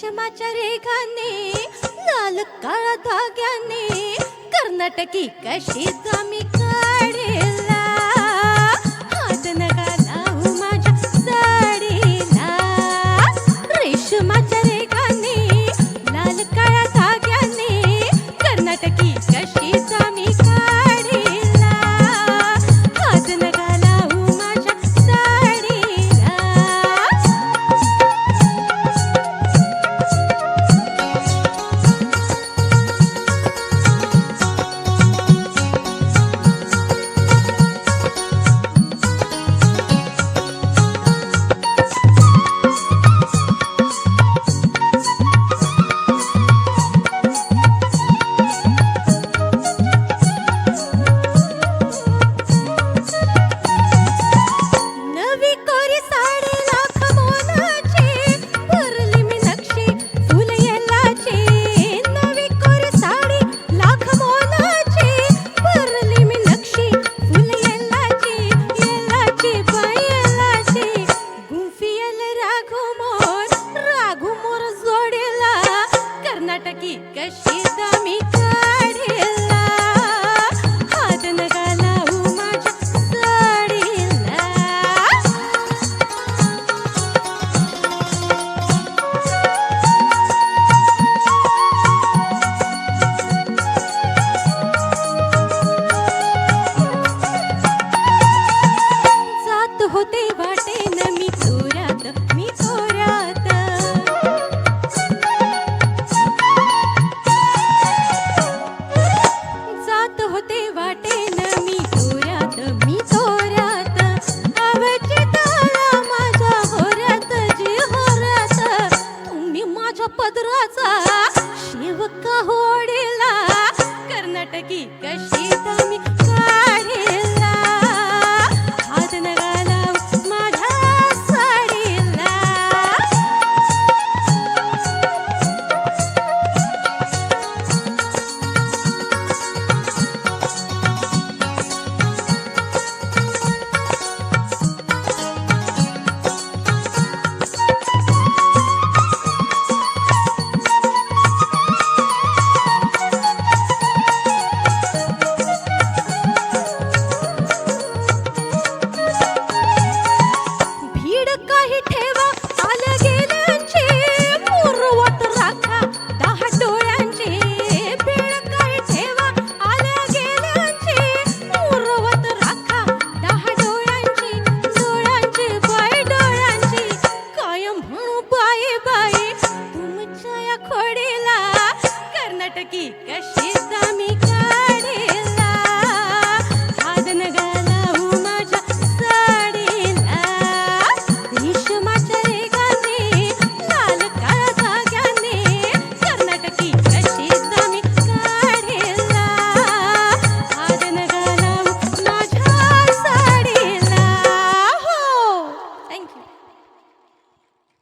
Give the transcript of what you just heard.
रेशमाच्या रेघाने लाल काळा धाग्याने कर्नाटकी कशी मी काढेला हात नका लावू माझ्या साडीला रेशमाच्या रेघाने लाल काळा धाग्याने कर्नाटकी कशी मी काढेला हात नका लावू माझ्या साडीला नवी कोरी साडी लाख मोलाची भरली मी नक्षी फुल येलाची नवी कोरी साडी लाख मोलाची भरली मी नक्षी फुल येलाची बायलाची गुंफियल राघू मोर जोडेला कर्नाटकी कशी मी काढेला हात नका लावू माझ्या साडीला जात होते वाटेन मी चोऱ्यात जात होते वाटेन मी चोऱ्यात आवची तारा माझ्या होऱ्यात जी होऱ्यात तुम्ही माझ्या पदराचा शेवका होडीला कर्नाटकी कशी मी काढेला हात नका लावू माझ्या साडीला भीड काही ठेव